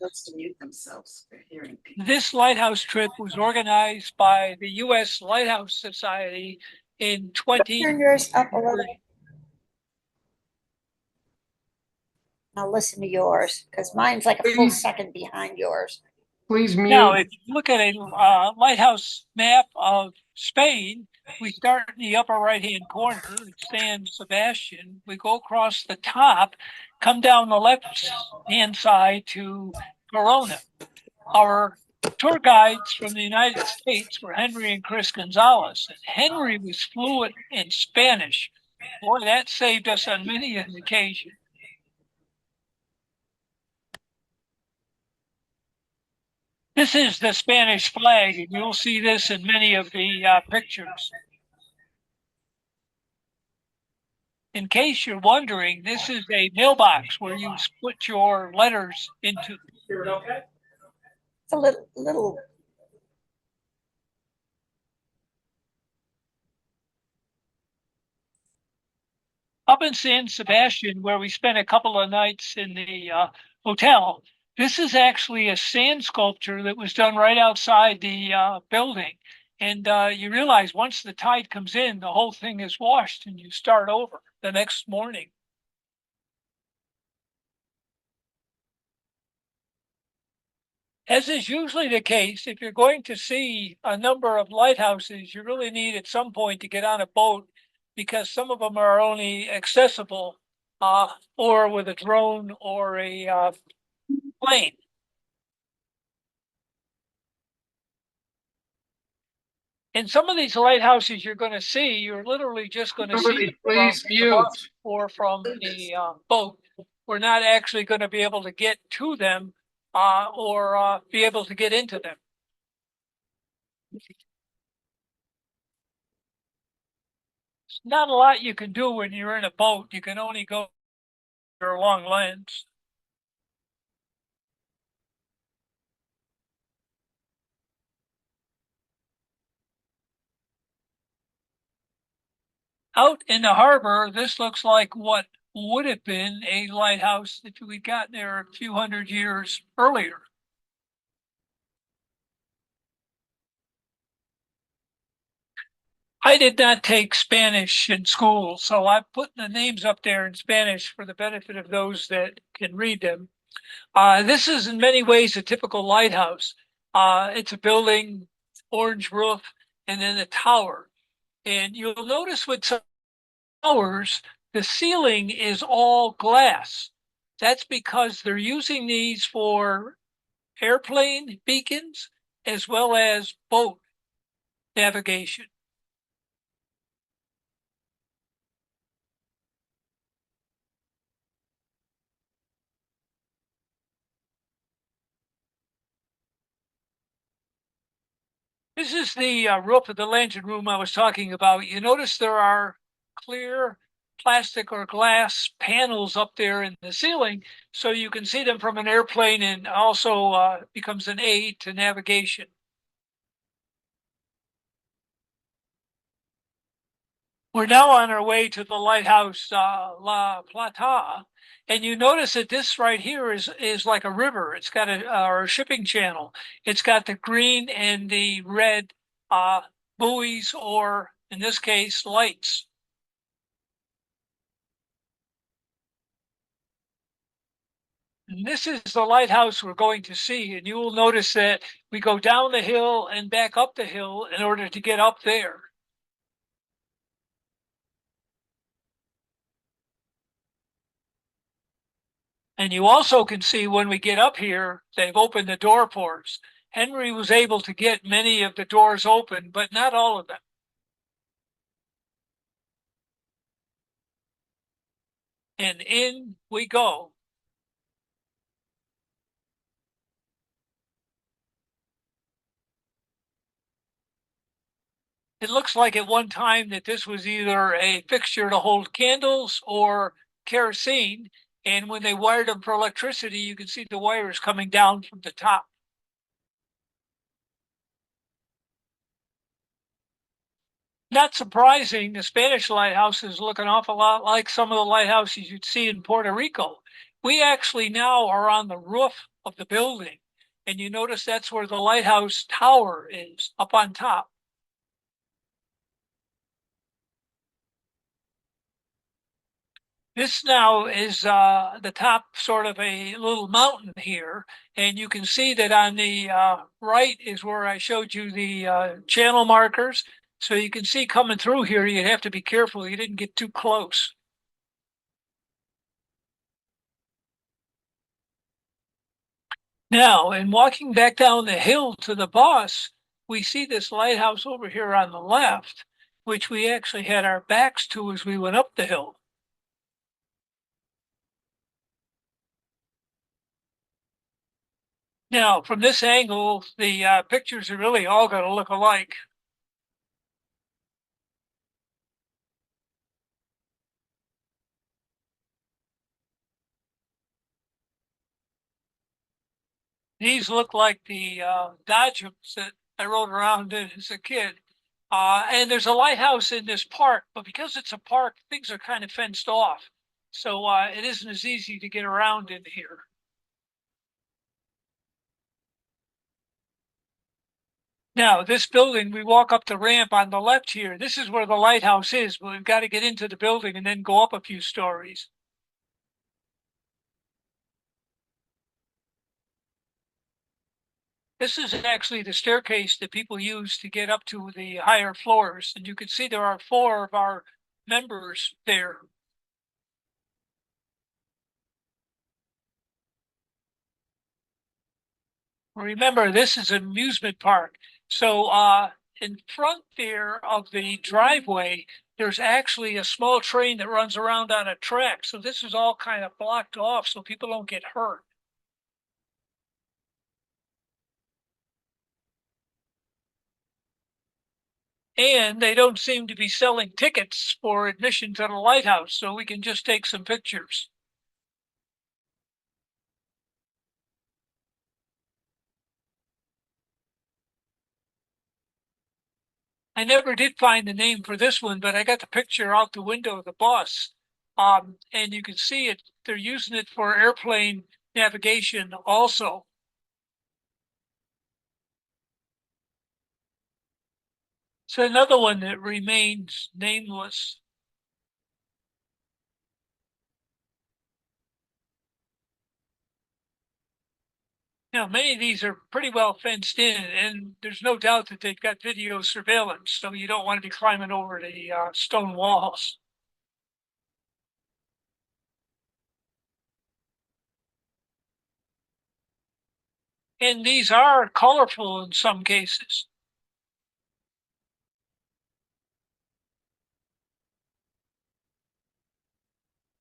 Let's to mute themselves for hearing. This lighthouse trip was organized by the U.S. Lighthouse Society in 20. Turn yours up a little. I'll listen to yours because mine's like a full second behind yours. Please Now, mute. if you look at a lighthouse map of Spain, we start in the upper right-hand corner at San Sebastian. We go across the top, come down the left-hand side to Corona. Our tour guides from the United States were Henry and Chris Gonzalez. And Henry was fluent in Spanish. Boy, that saved us on many an occasion. This is the Spanish flag, and you'll see this in many of the pictures. In case you're wondering, this is a mailbox where you put your letters into. Hear it okay? It's a little. Up in San Sebastian, where we spent a couple of nights in the hotel, this is actually a sand sculpture that was done right outside the building. And you realize once the tide comes in, the whole thing is washed and you start over the next morning. As is usually the case, if you're going to see a number of lighthouses, you really need at some point to get on a boat because some of them are only accessible or with a drone or a plane. In some of these lighthouses you're going to see, you're literally just going to see please mute. or from a boat. We're not actually going to be able to get to them or be able to get into them. There's not a lot you can do when you're in a boat. You can only go your long lens. Out in the harbor, this looks like what would have been a lighthouse if we'd gotten there a few hundred years earlier. I did not take Spanish in school, so I'm putting the names up there in Spanish for the benefit of those that can read them. This is in many ways a typical lighthouse. It's a building, orange roof, and then a tower. And you'll notice with some towers, the ceiling is all glass. That's because they're using these for airplane beacons as well as boat navigation. This is the roof of the lantern room I was talking about. You notice there are clear plastic or glass panels up there in the ceiling, so you can see them from an airplane and also becomes an aid to navigation. We're now on our way to the lighthouse La Plata, and you notice that this right here is like a river. It's got a shipping channel. It's got the green and the red buoys, or in this case, lights. And this is the lighthouse we're going to see, and you will notice that we go down the hill and back up the hill in order to get up there. And you also can see when we get up here, they've opened the door ports. Henry was able to get many of the doors open, but not all of them. And in we go. It looks like at one time that this was either a fixture to hold candles or kerosene. And when they wired them for electricity, you can see the wires coming down from the top. Not surprising, the Spanish lighthouses look an awful lot like some of the lighthouses you'd see in Puerto Rico. We actually now are on the roof of the building. And you notice that's where the lighthouse tower is, up on top. This now is the top sort of a little mountain here. And you can see that on the right is where I showed you the channel markers. So you can see coming through here, you'd have to be careful you didn't get too close. Now, in walking back down the hill to the bus, we see this lighthouse over here on the left, which we actually had our backs to as we went up the hill. Now, from this angle, the pictures are really all going to look alike. These look like the dodgems that I rode around in as a kid. And there's a lighthouse in this park, but because it's a park, things are kind of fenced off. So it isn't as easy to get around in here. Now, this building, we walk up the ramp on the left here. This is where the lighthouse is, but we've got to get into the building and then go up a few stories. This is actually the staircase that people use to get up to the higher floors. And you can see there are 4 of our members there. Remember, this is an amusement park. So in front there of the driveway, there's actually a small train that runs around on a track. So this is all kind of blocked off so people don't get hurt. And they don't seem to be selling tickets for admission to the lighthouse, so we can just take some pictures. I never did find the name for this one, but I got the picture out the window of the bus. And you can see it, they're using it for airplane navigation also. So another one that remains nameless. Now, many of these are pretty well fenced in, and there's no doubt that they've got video surveillance, so you don't want to be climbing over the stone walls. And these are colorful in some cases.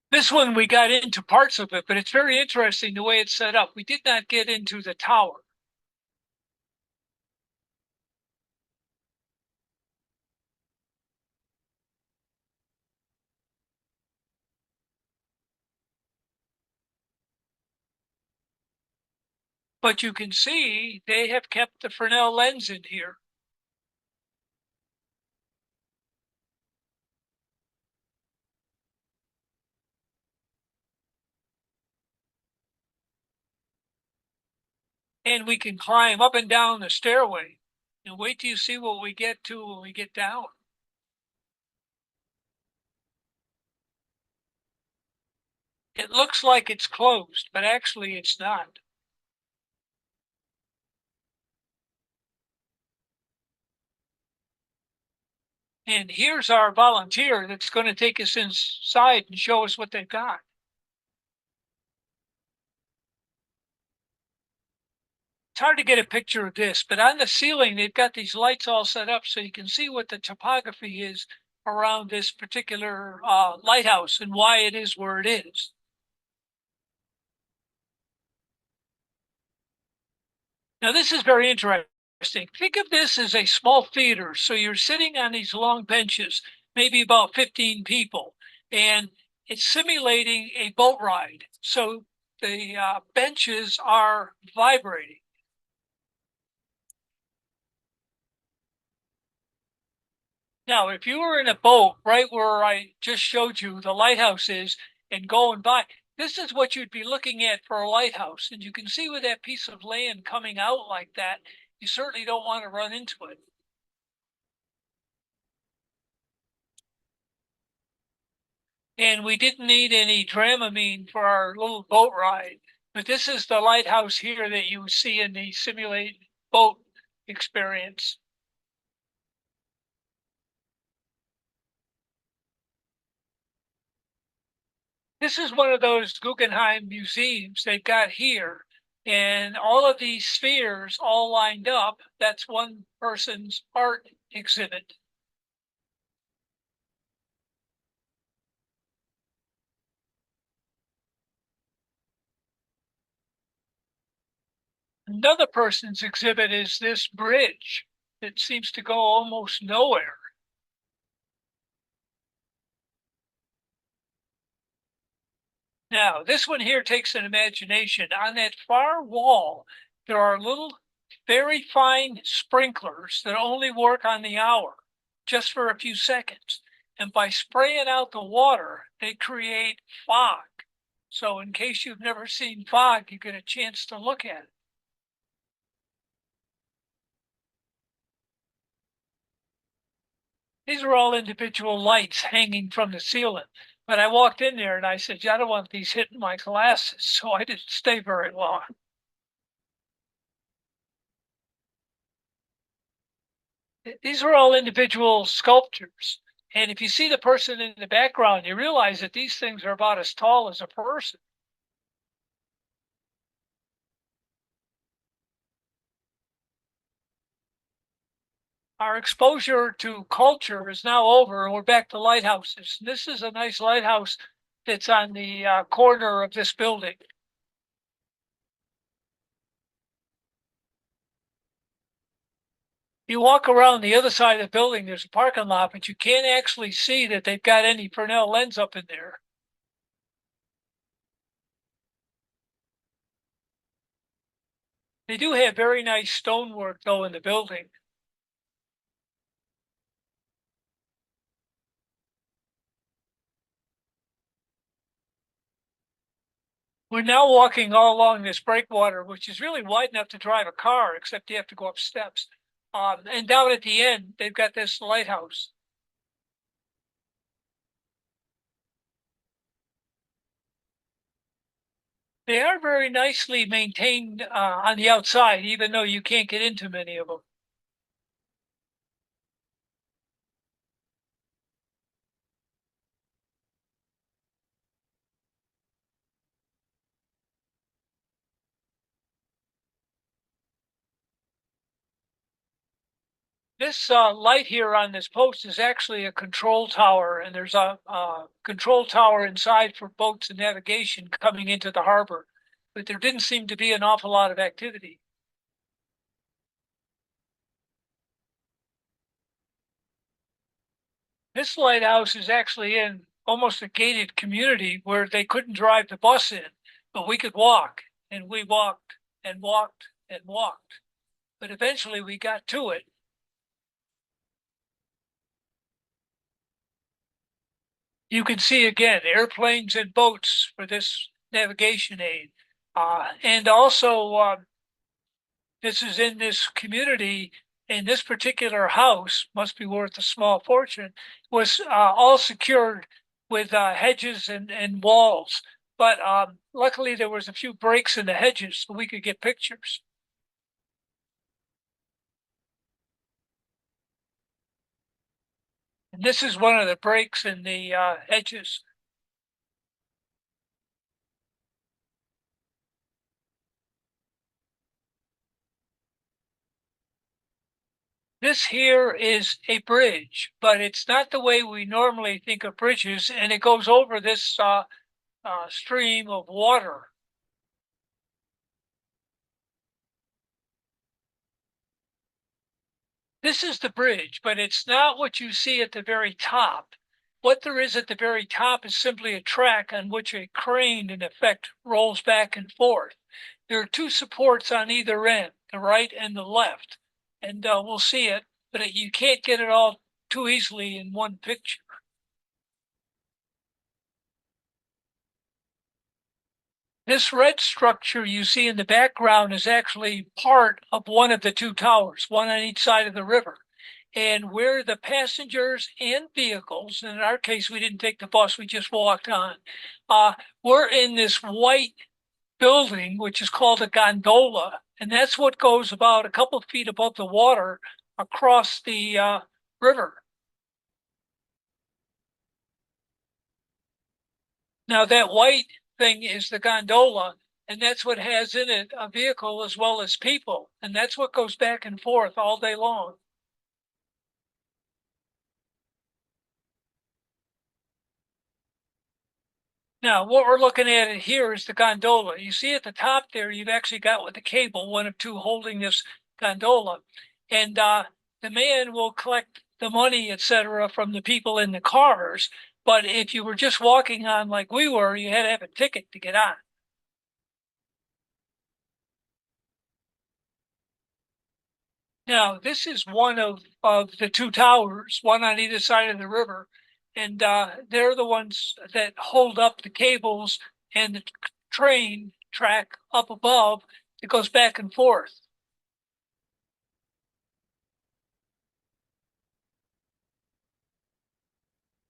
This one, we got into parts of it, but it's very interesting the way it's set up. We did not get into the tower. But you can see they have kept the Fresnel lens in here. And we can climb up and down the stairway. And wait till you see what we get to when we get down. It looks like it's closed, but actually it's not. And here's our volunteer that's going to take us inside and show us what they've got. It's hard to get a picture of this, but on the ceiling, they've got these lights all set up so you can see what the topography is around this particular lighthouse and why it is where it is. Now, this is very interesting. Think of this as a small theater. So you're sitting on these long benches, maybe about 15 people, and it's simulating a boat ride. So the benches are vibrating. Now, if you were in a boat right where I just showed you the lighthouse is and going by, This is what you'd be looking at for a lighthouse. And you can see with that piece of land coming out like that, you certainly don't want to run into it. And we didn't need any Dramamine for our little boat ride. But this is the lighthouse here that you see in the simulated boat experience. This is one of those Guggenheim museums they've got here. And all of these spheres all lined up, that's one person's art exhibit. Another person's exhibit is this bridge that seems to go almost nowhere. Now, this one here takes an imagination. On that far wall, there are little, very fine sprinklers that only work on the hour, just for a few seconds. And by spraying out the water, they create fog. So in case you've never seen fog, you get a chance to look at it. These are all individual lights hanging from the ceiling. But I walked in there and I said, I don't want these hitting my glasses. So I didn't stay very long. These are all individual sculptures. And if you see the person in the background, you realize that these things are about as tall as a person. Our exposure to culture is now over, and we're back to lighthouses. This is a nice lighthouse that's on the corner of this building. You walk around the other side of the building, there's a parking lot, but you can't actually see that they've got any Fresnel lens up in there. They do have very nice stonework, though, in the building. We're now walking all along this breakwater, which is really wide enough to drive a car, except you have to go up steps. And down at the end, they've got this lighthouse. They are very nicely maintained on the outside, even though you can't get into many of them. This light here on this post is actually a control tower, and there's a control tower inside for boats and navigation coming into the harbor. But there didn't seem to be an awful lot of activity. This lighthouse is actually in almost a gated community where they couldn't drive the bus in, but we could walk, and we walked and walked and walked. But eventually we got to it. You can see again airplanes and boats for this navigation aid. And also, this is in this community, in this particular house, must be worth a small fortune, was all secured with hedges and walls. But luckily there was a few breaks in the hedges so we could get pictures. And this is one of the breaks in the hedges. This here is a bridge, but it's not the way we normally think of bridges, and it goes over this stream of water. This is the bridge, but it's not what you see at the very top. What there is at the very top is simply a track on which a crane, in effect, rolls back and forth. There are two supports on either end, the right and the left, and we'll see it, but you can't get it all too easily in one picture. This red structure you see in the background is actually part of one of the two towers, one on each side of the river. And where the passengers and vehicles, in our case, we didn't take the bus, we just walked on, we're in this white building, which is called a gondola. And that's what goes about a couple of feet above the water across the river. Now that white thing is the gondola, and that's what has in it a vehicle as well as people. And that's what goes back and forth all day long. Now, what we're looking at here is the gondola. You see at the top there, you've actually got with the cable, one of two holding this gondola. And the man will collect the money, etc., from the people in the cars. But if you were just walking on like we were, you had to have a ticket to get on. Now, this is one of the two towers, one on either side of the river. And they're the ones that hold up the cables and the train track up above that goes back and forth.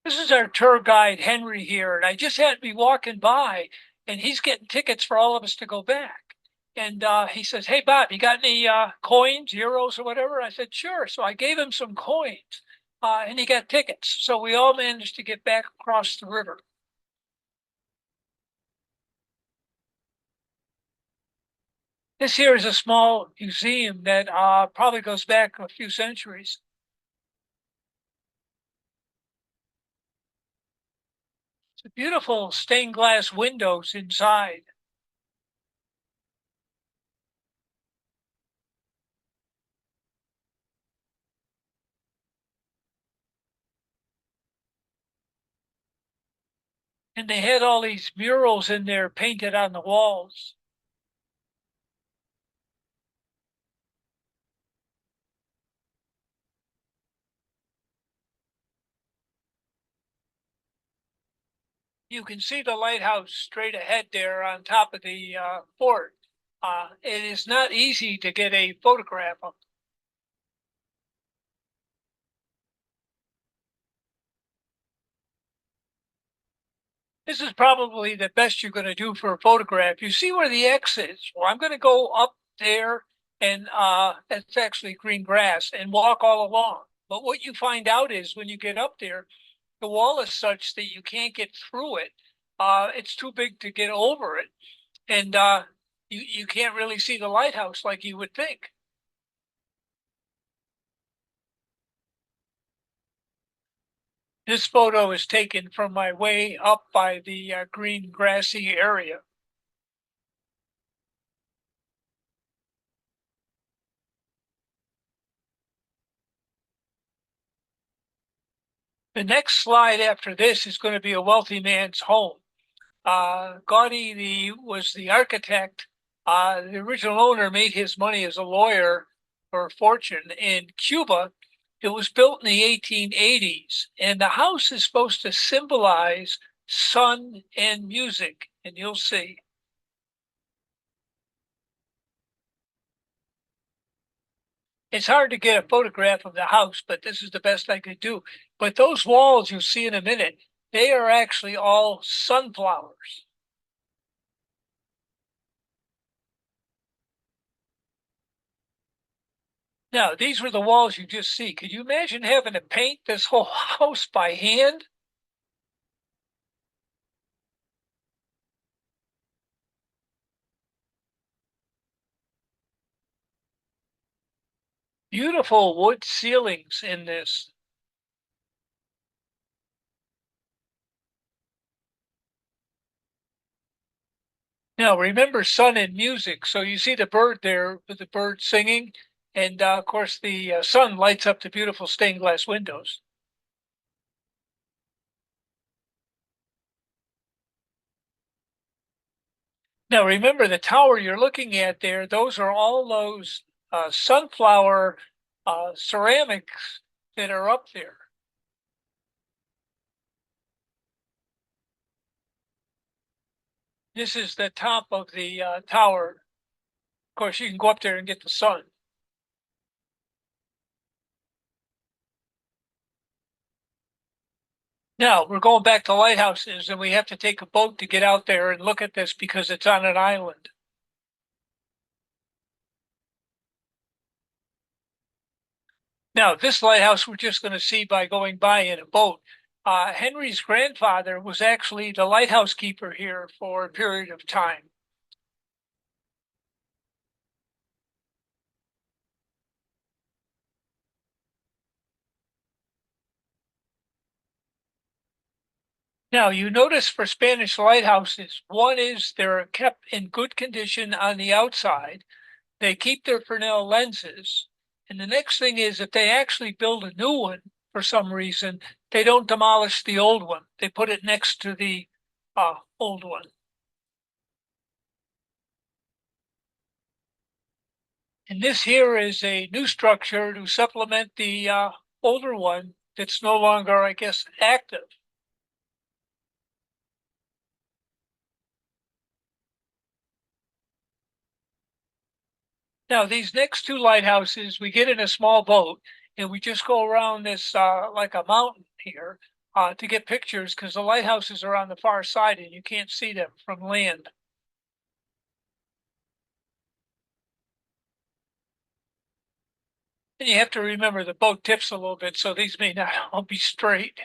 This is our tour guide, Henry, here. And I just had to be walking by, and he's getting tickets for all of us to go back. And he says, "Hey, Bob, you got any coins, euros or whatever?" I said, "Sure." So I gave him some coins, and he got tickets. So we all managed to get back across the river. This here is a small museum that probably goes back a few centuries. It's beautiful stained glass windows inside. And they had all these murals in there painted on the walls. You can see the lighthouse straight ahead there on top of the fort. It is not easy to get a photograph of. This is probably the best you're going to do for a photograph. You see where the X is? Well, I'm going to go up there, and it's actually green grass, and walk all along. But what you find out is when you get up there, the wall is such that you can't get through it. It's too big to get over it. And you can't really see the lighthouse like you would think. This photo is taken from my way up by the green grassy area. The next slide after this is going to be a wealthy man's home. Gaudi was the architect. The original owner made his money as a lawyer for a fortune in Cuba. It was built in the 1880s, and the house is supposed to symbolize sun and music, and you'll see. It's hard to get a photograph of the house, but this is the best I could do. But those walls you'll see in a minute, they are actually all sunflowers. Now, these were the walls you just see. Could you imagine having to paint this whole house by hand? Beautiful wood ceilings in this. Now, remember sun and music. So you see the bird there with the bird singing. And of course, the sun lights up the beautiful stained glass windows. Now, remember the tower you're looking at there, those are all those sunflower ceramics that are up there. This is the top of the tower. Of course, you can go up there and get the sun. Now, we're going back to lighthouses, and we have to take a boat to get out there and look at this because it's on an island. Now, this lighthouse we're just going to see by going by in a boat. Henry's grandfather was actually the lighthouse keeper here for a period of time. Now, you notice for Spanish lighthouses, one is they're kept in good condition on the outside. They keep their Fresnel lenses. And the next thing is if they actually build a new one for some reason, they don't demolish the old one. They put it next to the old one. And this here is a new structure to supplement the older one that's no longer, I guess, active. Now, these next two lighthouses, we get in a small boat and we just go around this like a mountain here to get pictures because the lighthouses are on the far side and you can't see them from land. And you have to remember the boat tips a little bit, so these may not all be straight.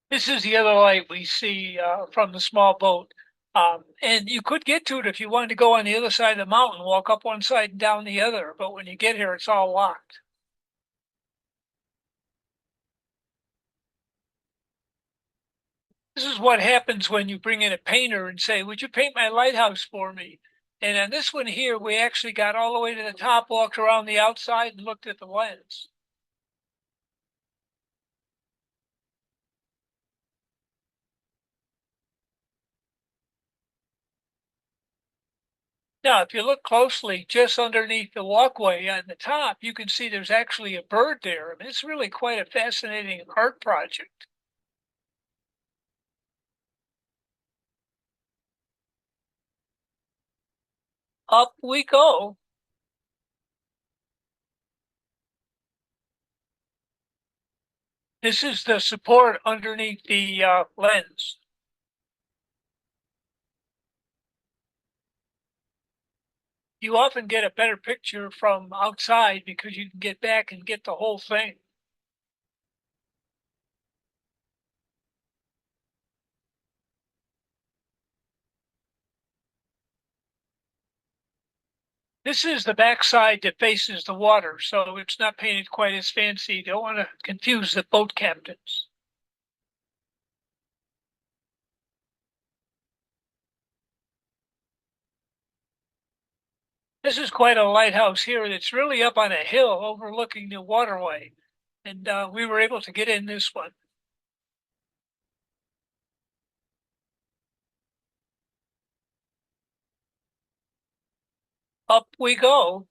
This is the other light we see from the small boat. And you could get to it if you wanted to go on the other side of the mountain, walk up one side and down the other. But when you get here, it's all locked. This is what happens when you bring in a painter and say, would you paint my lighthouse for me? And on this one here, we actually got all the way to the top, walked around the outside and looked at the lens. Now, if you look closely, just underneath the walkway on the top, you can see there's actually a bird there. I mean, it's really quite a fascinating art project. Up we go. This is the support underneath the lens. You often get a better picture from outside because you can get back and get the whole thing. This is the backside that faces the water, so it's not painted quite as fancy. You don't want to confuse the boat captains. This is quite a lighthouse here that's really up on a hill overlooking the waterway. And we were able to get in this one. Up we go.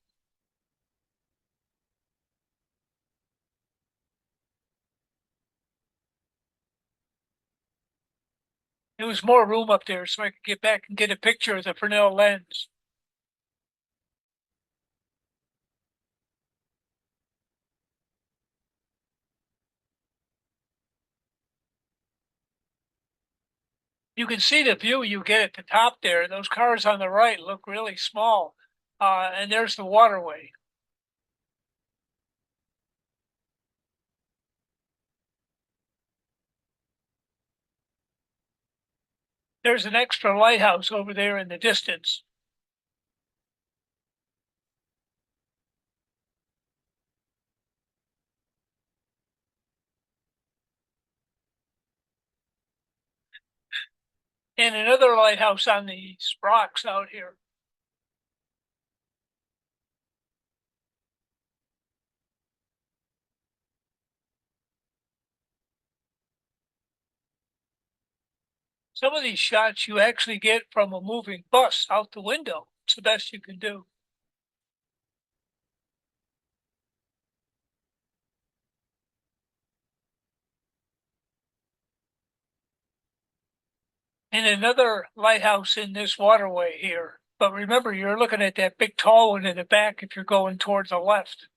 There was more room up there so I could get back and get a picture of the Fresnel lens. You can see the view you get at the top there. Those cars on the right look really small. And there's the waterway. There's an extra lighthouse over there in the distance. And another lighthouse on the rocks out here. Some of these shots you actually get from a moving bus out the window. It's the best you can do. and another lighthouse in this waterway here. But remember, you're looking at that big tall one in the back if you're going towards the left.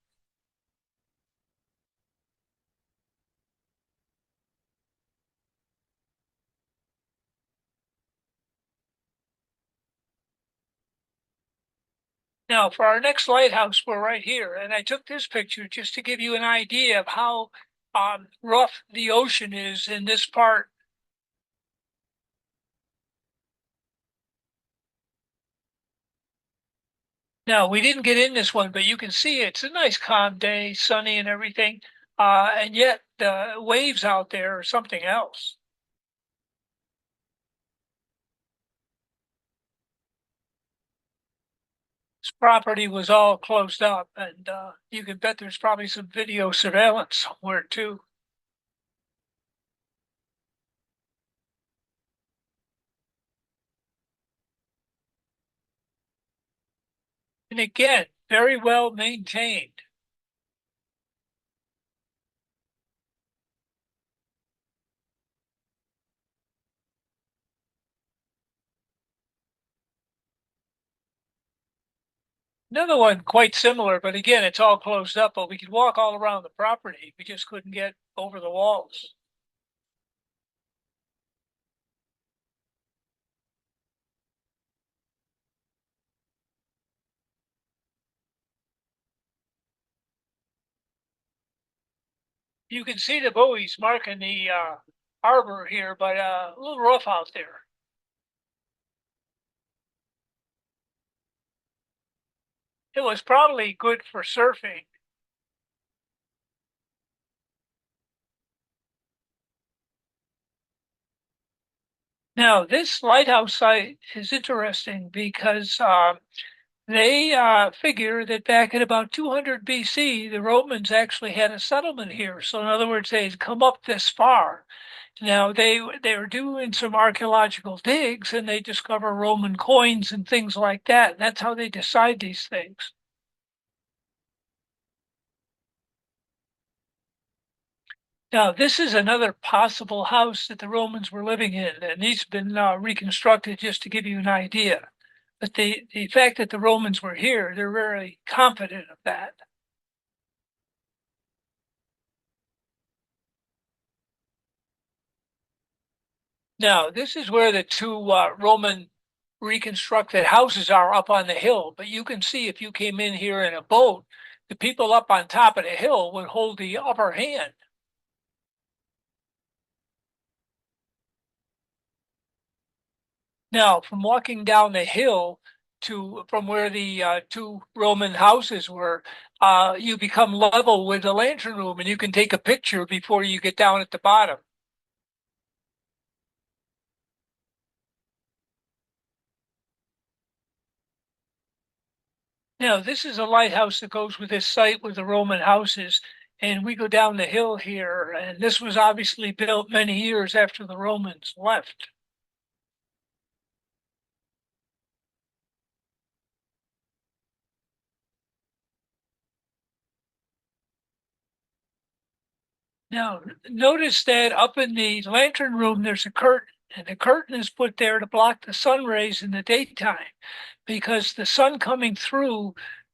Now, for our next lighthouse, we're right here, and I took this picture just to give you an idea of how rough the ocean is in this part. Now, we didn't get in this one, but you can see it's a nice calm day, sunny and everything, and yet the waves out there are something else. This property was all closed up, and you can bet there's probably some video surveillance somewhere too. And again, very well maintained. Another one quite similar, but again, it's all closed up, but we could walk all around the property. We just couldn't get over the walls. You can see the buoys marking the harbor here, but a little rough out there. It was probably good for surfing. Now, this lighthouse site is interesting because they figure that back in about 200 BC, the Romans actually had a settlement here. So in other words, they'd come up this far. Now they were doing some archaeological digs and they discover Roman coins and things like that. And that's how they decide these things. Now, this is another possible house that the Romans were living in, and these have been reconstructed just to give you an idea. But the fact that the Romans were here, they're very confident of that. Now, this is where the two Roman reconstructed houses are up on the hill. But you can see if you came in here in a boat, the people up on top of the hill would hold the upper hand. Now, from walking down the hill to from where the two Roman houses were, you become level with the lantern room, and you can take a picture before you get down at the bottom. Now, this is a lighthouse that goes with this site with the Roman houses, and we go down the hill here, and this was obviously built many years after the Romans left. Now, notice that up in the lantern room, there's a curtain, and the curtain is put there to block the sun rays in the daytime because the sun coming through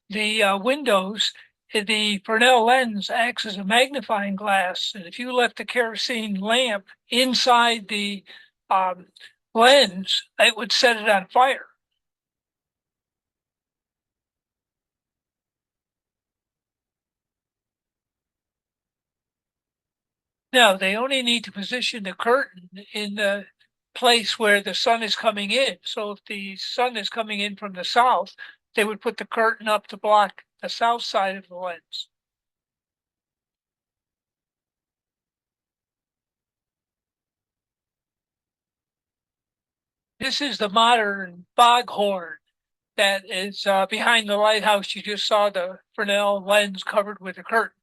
the windows, the Fresnel lens acts as a magnifying glass. And if you left the kerosene lamp inside the um, lens, it would set it on fire. No, they only need to position the curtain in the place where the sun is coming in. So if the sun is coming in from the south, they would put the curtain up to block the south side of the lens. This is the modern foghorn that is behind the lighthouse. You just saw the Fresnel lens covered with a curtain.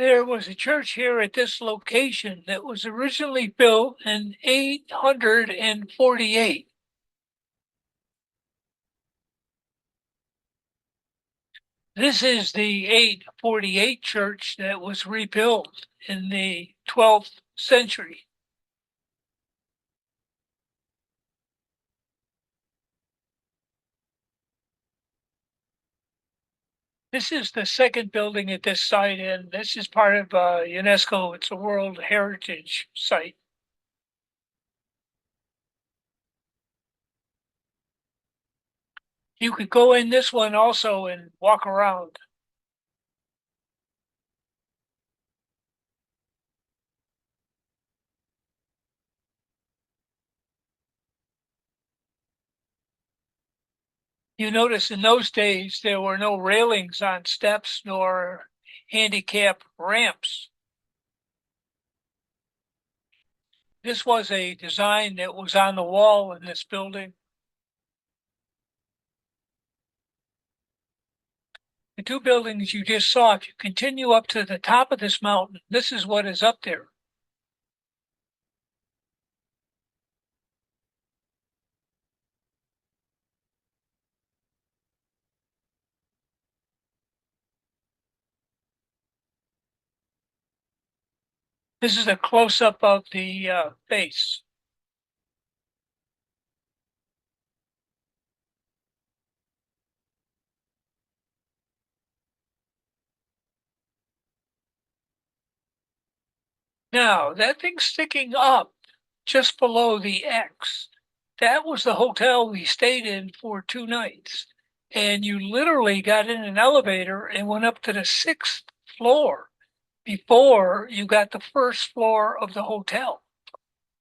There was a church here at this location that was originally built in 848. This is the 848 church that was rebuilt in the 12th century. This is the second building at this site, and this is part of UNESCO. It's a World Heritage Site. You could go in this one also and walk around. You notice in those days there were no railings on steps nor handicap ramps. This was a design that was on the wall in this building. The two buildings you just saw, if you continue up to the top of this mountain, this is what is up there. This is a close-up of the base. Now, that thing sticking up just below the X, that was the hotel we stayed in for 2 nights. And you literally got in an elevator and went up to the 6th floor before you got the 1st floor of the hotel.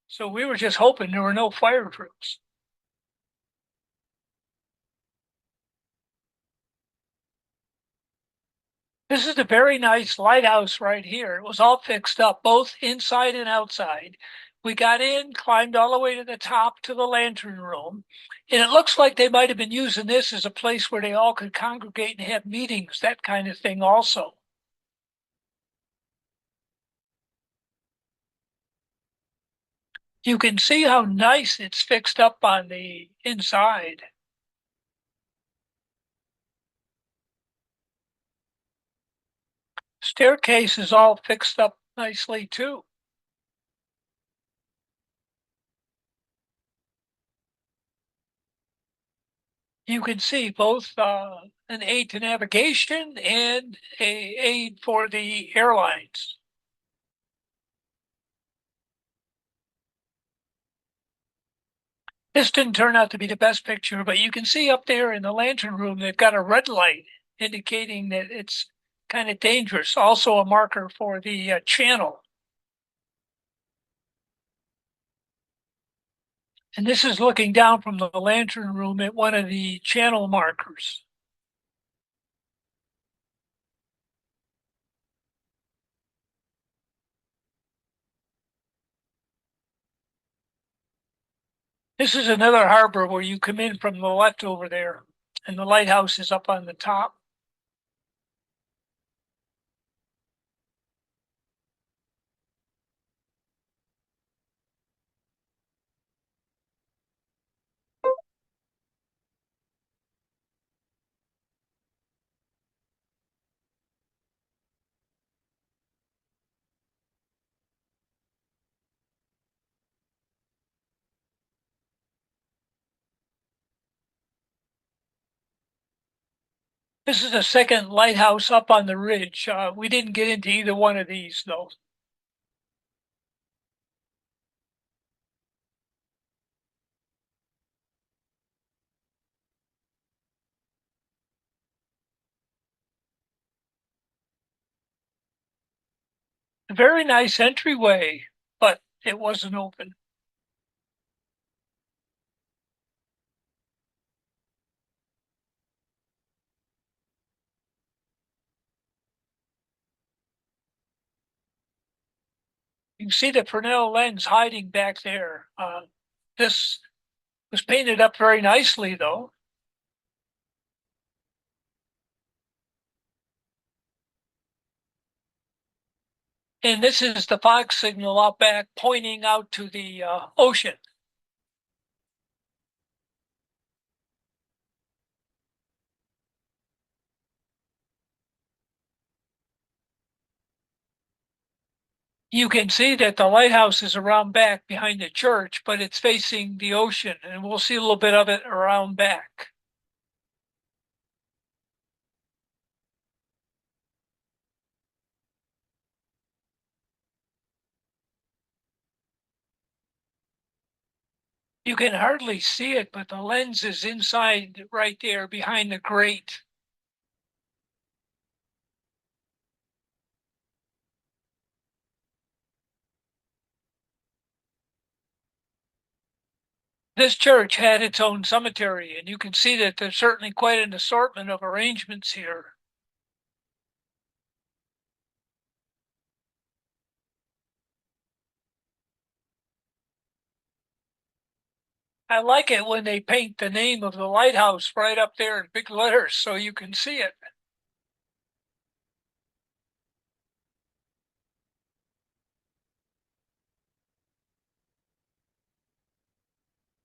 So we were just hoping there were no fire drills. This is a very nice lighthouse right here. It was all fixed up, both inside and outside. We got in, climbed all the way to the top to the lantern room, and it looks like they might have been using this as a place where they all could congregate and have meetings, that kind of thing also. You can see how nice it's fixed up on the inside. Staircase is all fixed up nicely too. You can see both an aid to navigation and a aid for the airlines. This didn't turn out to be the best picture, but you can see up there in the lantern room, they've got a red light indicating that it's kind of dangerous. Also a marker for the channel. And this is looking down from the lantern room at one of the channel markers. This is another harbor where you come in from the left over there, and the lighthouse is up on the top. This is the second lighthouse up on the ridge. We didn't get into either one of these though. A very nice entryway, but it wasn't open. You can see the Fresnel lens hiding back there. This was painted up very nicely though. And this is the fog signal out back pointing out to the ocean. You can see that the lighthouse is around back behind the church, but it's facing the ocean, and we'll see a little bit of it around back. You can hardly see it, but the lens is inside right there behind the grate. This church had its own cemetery, and you can see that there's certainly quite an assortment of arrangements here. I like it when they paint the name of the lighthouse right up there in big letters so you can see it.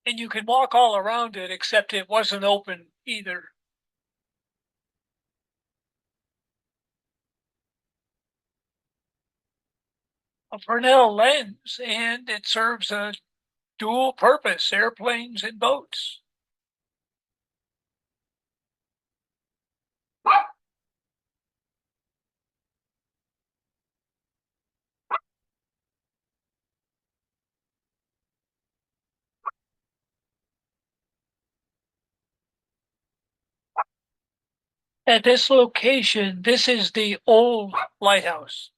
And you can walk all around it, except it wasn't open either. A Fresnel lens, and it serves a dual purpose, airplanes and boats. At this location, this is the old lighthouse.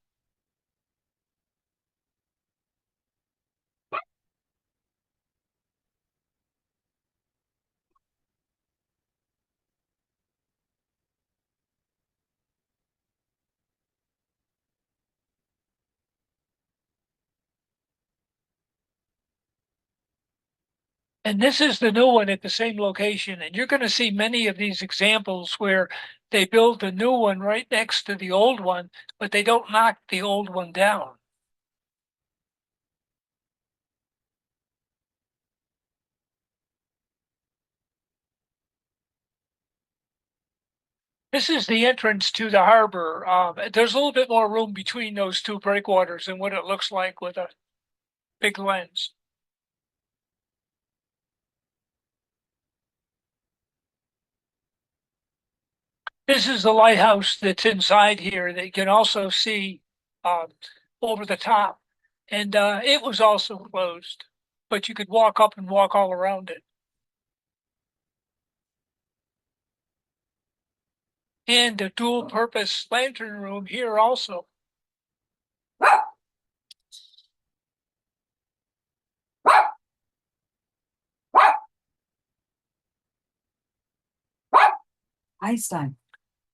And this is the new one at the same location. And you're going to see many of these examples where they build the new one right next to the old one, but they don't knock the old one down. This is the entrance to the harbor. There's a little bit more room between those two breakwaters than what it looks like with a big lens. This is the lighthouse that's inside here that you can also see over the top. And it was also closed, but you could walk up and walk all around it. And a dual purpose lantern room here also. Einstein.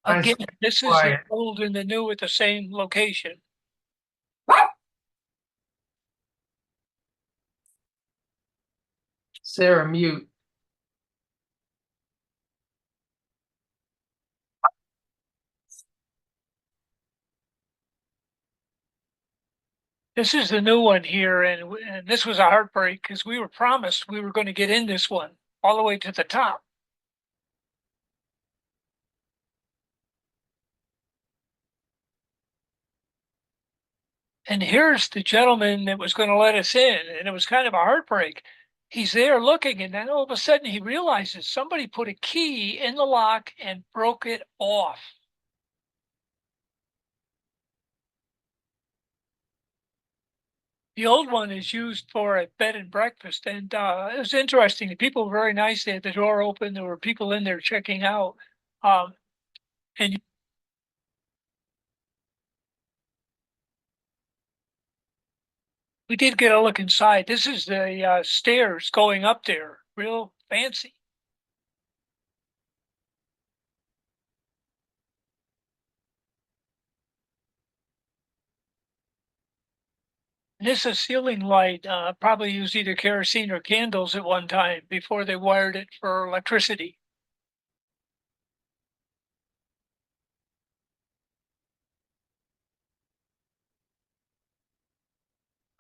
Again, this is the quiet. old and the new at the same location. Sarah, mute. This is the new one here, and this was a heartbreak because we were promised we were going to get in this one all the way to the top. And here's the gentleman that was going to let us in, and it was kind of a heartbreak. He's there looking, and then all of a sudden he realizes somebody put a key in the lock and broke it off. The old one is used for a bed and breakfast, and it was interesting. The people were very nice. They had the door open. There were people in there checking out. And we did get a look inside. This is the stairs going up there, real fancy. And this is a ceiling light, probably used either kerosene or candles at one time before they wired it for electricity.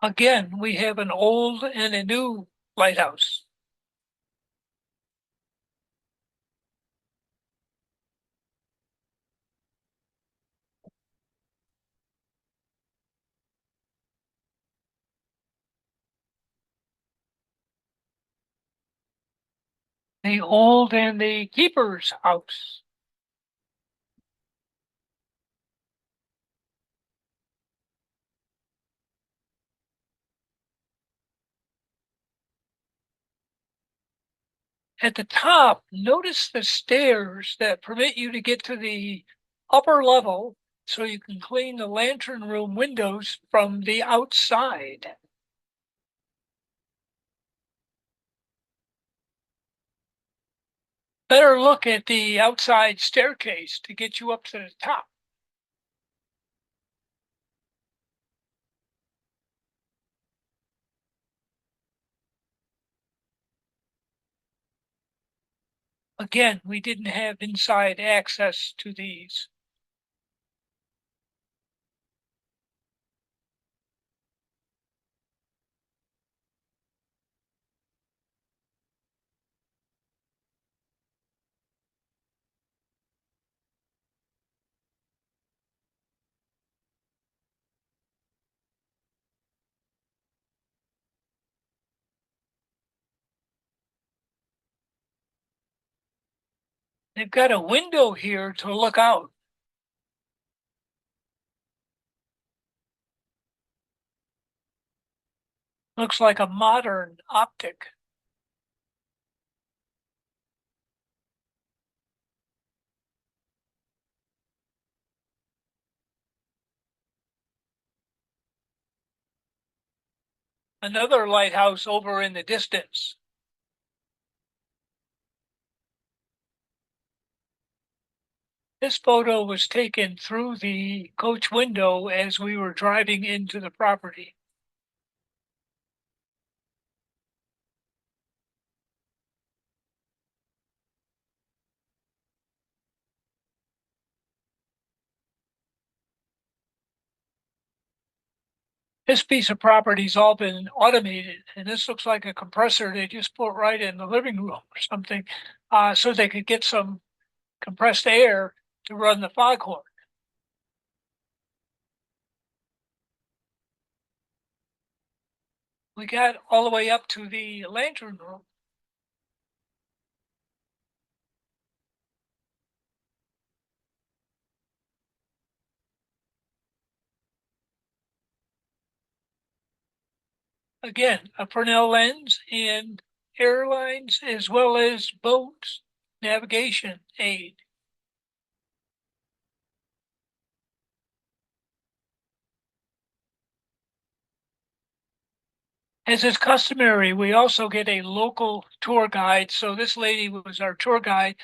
Again, we have an old and a new lighthouse. The old and the keeper's house. At the top, notice the stairs that permit you to get to the upper level so you can clean the lantern room windows from the outside. Better look at the outside staircase to get you up to the top. Again, we didn't have inside access to these. They've got a window here to look out. Looks like a modern optic. Another lighthouse over in the distance. This photo was taken through the coach window as we were driving into the property. This piece of property's all been automated, and this looks like a compressor they just put right in the living room or something, so they could get some compressed air to run the foghorn. We got all the way up to the lantern room. Again, a Fresnel lens and airlines as well as boats navigation aid. As is customary, we also get a local tour guide. So this lady was our tour guide,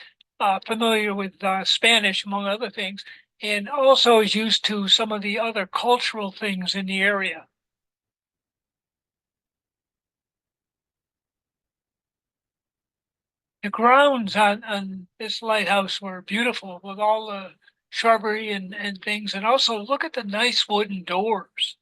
familiar with Spanish, among other things, and also is used to some of the other cultural things in the area. The grounds on this lighthouse were beautiful with all the shrubbery and things. And also look at the nice wooden doors.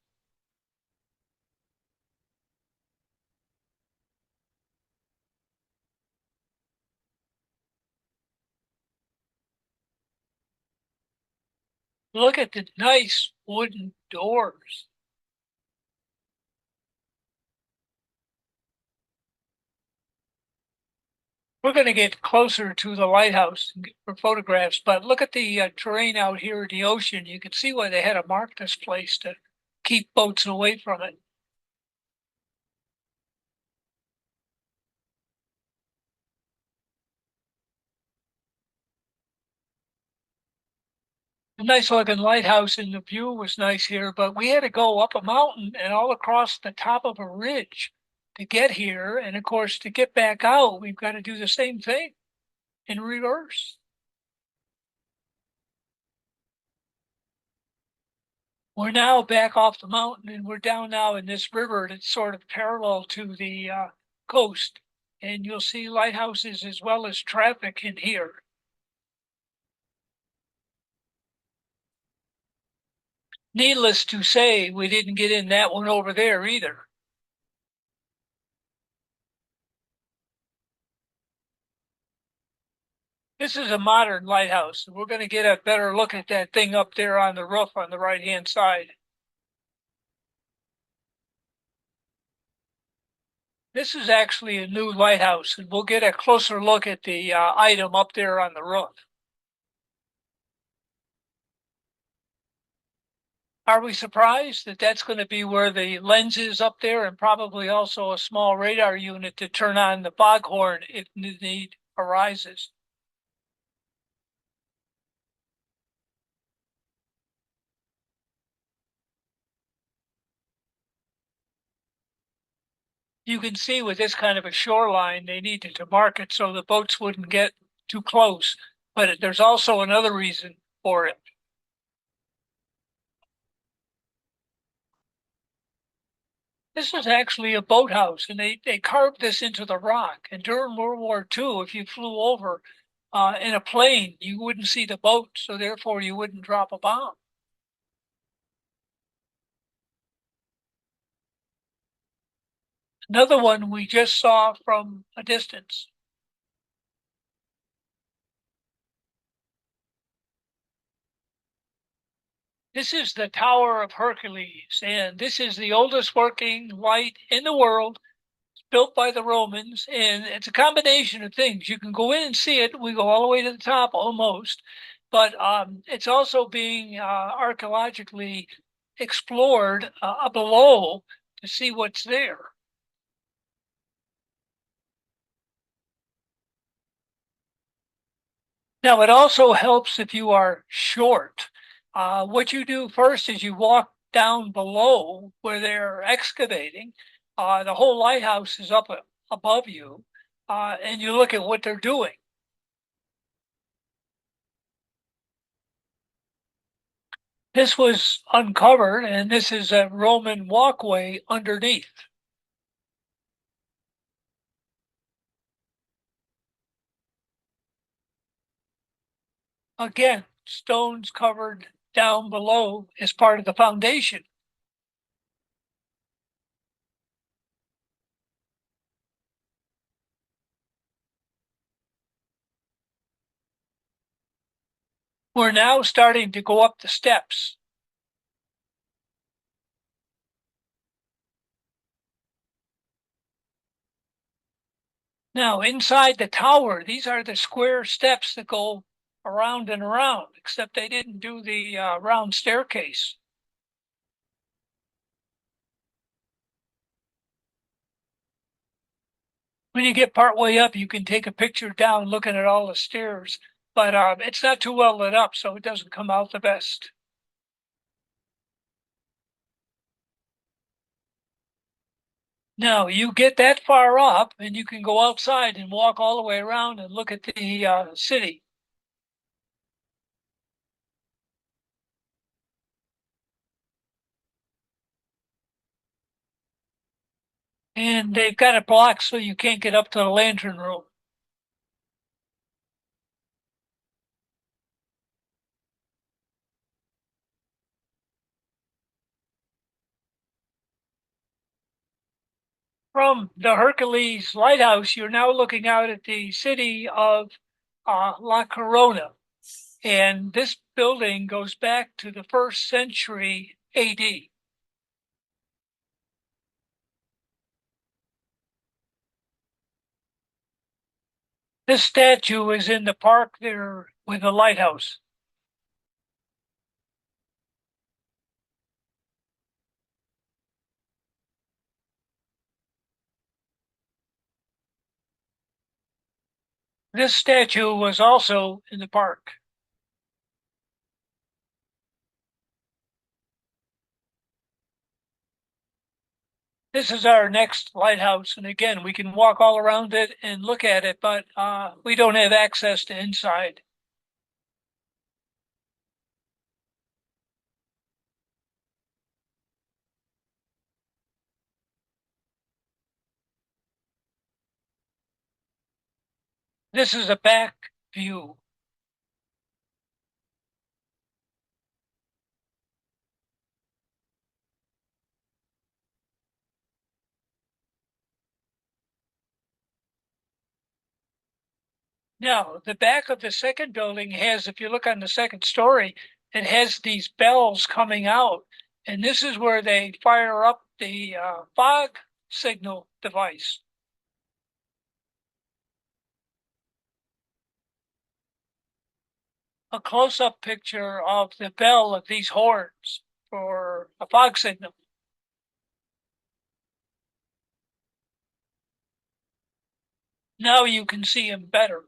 Look at the nice wooden doors. We're going to get closer to the lighthouse for photographs, but look at the terrain out here in the ocean. You can see why they had to mark this place to keep boats away from it. A nice looking lighthouse, and the view was nice here, but we had to go up a mountain and all across the top of a ridge to get here. And of course, to get back out, we've got to do the same thing in reverse. We're now back off the mountain and we're down now in this river that's sort of parallel to the coast. And you'll see lighthouses as well as traffic in here. Needless to say, we didn't get in that one over there either. This is a modern lighthouse. We're going to get a better look at that thing up there on the roof on the right-hand side. This is actually a new lighthouse, and we'll get a closer look at the item up there on the roof. Are we surprised that that's going to be where the lens is up there, and probably also a small radar unit to turn on the foghorn if the need arises? You can see with this kind of a shoreline, they needed to mark it so the boats wouldn't get too close. But there's also another reason for it. This is actually a boathouse, and they carved this into the rock. And during World War II, if you flew over in a plane, you wouldn't see the boat, so therefore you wouldn't drop a bomb. Another one we just saw from a distance. This is the Tower of Hercules, and this is the oldest working light in the world, built by the Romans, and it's a combination of things. You can go in and see it. We go all the way to the top almost, but it's also being archaeologically explored below to see what's there. Now, it also helps if you are short. What you do first is you walk down below where they're excavating. The whole lighthouse is up above you, and you look at what they're doing. This was uncovered, and this is a Roman walkway underneath. Again, stones covered down below as part of the foundation. We're now starting to go up the steps. Now, inside the tower, these are the square steps that go around and around, except they didn't do the round staircase. When you get part way up, you can take a picture down looking at all the stairs, but it's not too well lit up, so it doesn't come out the best. Now, you get that far up, and you can go outside and walk all the way around and look at the city. And they've got it blocked so you can't get up to the lantern room. From the Hercules Lighthouse, you're now looking out at the city of La Corona. And this building goes back to the 1st century AD. This statue is in the park there with the lighthouse. This statue was also in the park. This is our next lighthouse, and again, we can walk all around it and look at it, but we don't have access to inside. This is a back view. Now, the back of the second building has, if you look on the second story, it has these bells coming out. And this is where they fire up the fog signal device. A close-up picture of the bell of these horns for a fog signal. Now you can see them better.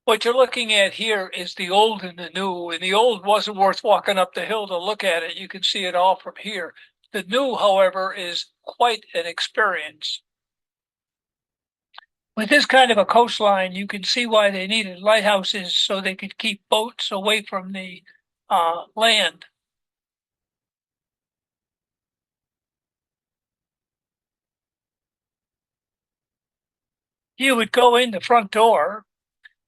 What you're looking at here is the old and the new, and the old wasn't worth walking up the hill to look at it. You can see it all from here. The new, however, is quite an experience. With this kind of a coastline, you can see why they needed lighthouses so they could keep boats away from the land. You would go in the front door,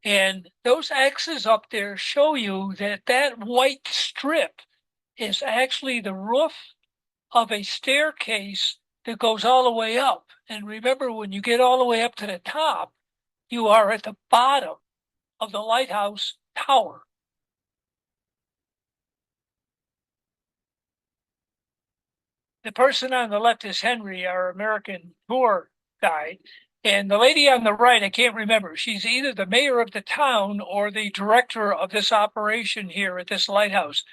and those X's up there show you that that white strip is actually the roof of a staircase that goes all the way up. And remember, when you get all the way up to the top, you are at the bottom of the lighthouse tower. The person on the left is Henry, our American tour guide. And the lady on the right, I can't remember. She's either the mayor of the town or the director of this operation here at this lighthouse.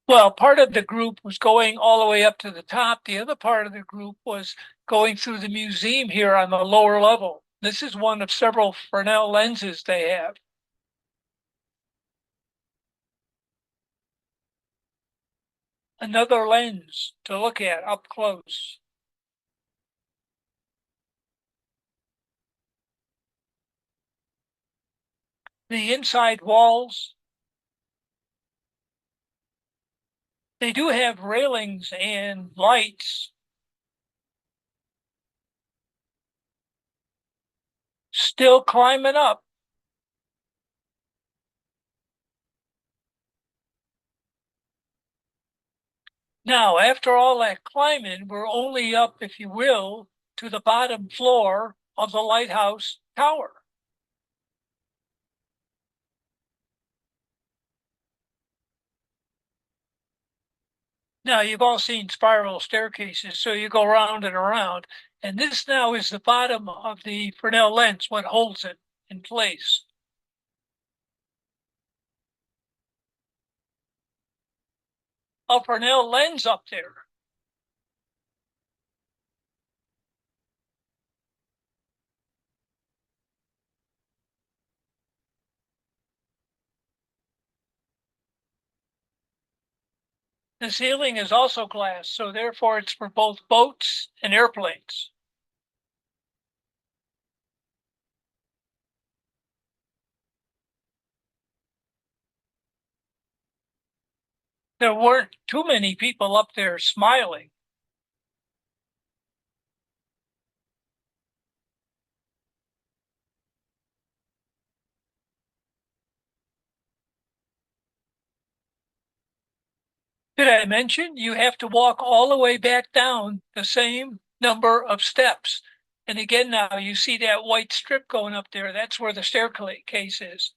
Well, part of the group was going all the way up to the top. The other part of the group was going through the museum here on the lower level. This is one of several Fresnel lenses they have. Another lens to look at up close. The inside walls, they do have railings and lights. Still climbing up. Now, after all that climbing, we're only up, if you will, to the bottom floor of the lighthouse tower. Now, you've all seen spiral staircases, so you go round and around. And this now is the bottom of the Fresnel lens, what holds it in place. A Fresnel lens up there. The ceiling is also glass, so therefore it's for both boats and airplanes. There weren't too many people up there smiling. Did I mention you have to walk all the way back down the same number of steps? And again, now you see that white strip going up there. That's where the staircase is.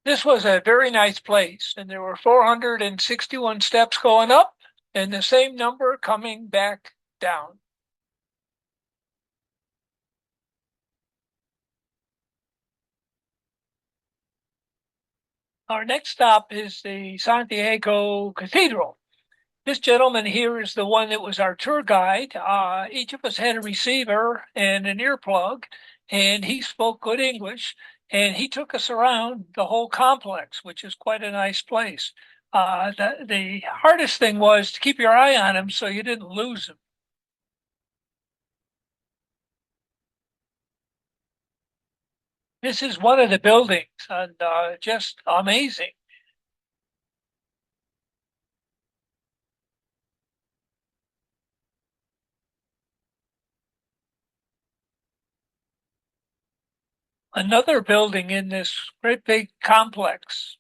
This was a very nice place, and there were 461 steps going up and the same number coming back down. Our next stop is the Santiago Cathedral. This gentleman here is the one that was our tour guide. Each of us had a receiver and an earplug, and he spoke good English, and he took us around the whole complex, which is quite a nice place. The hardest thing was to keep your eye on him so you didn't lose him. This is one of the buildings, and just amazing. Another building in this great big complex.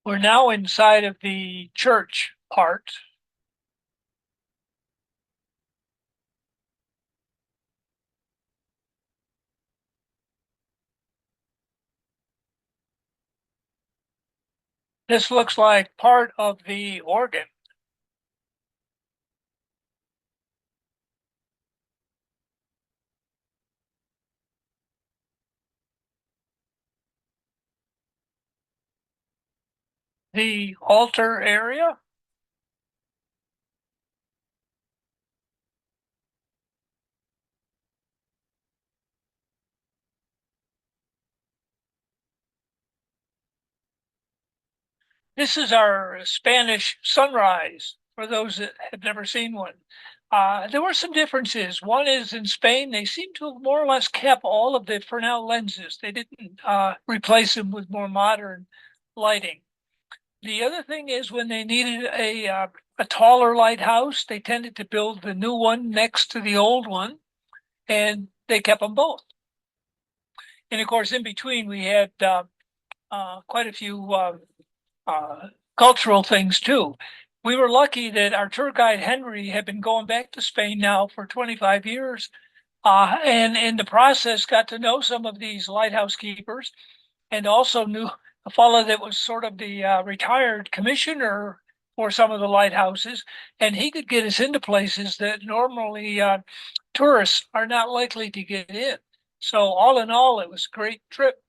We're now inside of the church part. This looks like part of the organ. The altar area. This is our Spanish sunrise for those that have never seen one. There were some differences. One is in Spain, they seem to have more or less kept all of the Fresnel lenses. They didn't replace them with more modern lighting. The other thing is when they needed a taller lighthouse, they tended to build the new one next to the old one, and they kept them both. And of course, in between, we had quite a few cultural things too. We were lucky that our tour guide Henry had been going back to Spain now for 25 years, and in the process got to know some of these lighthouse keepers, and also knew a fellow that was sort of the retired commissioner for some of the lighthouses, and he could get us into places that normally tourists are not likely to get in. So all in all, it was a great trip.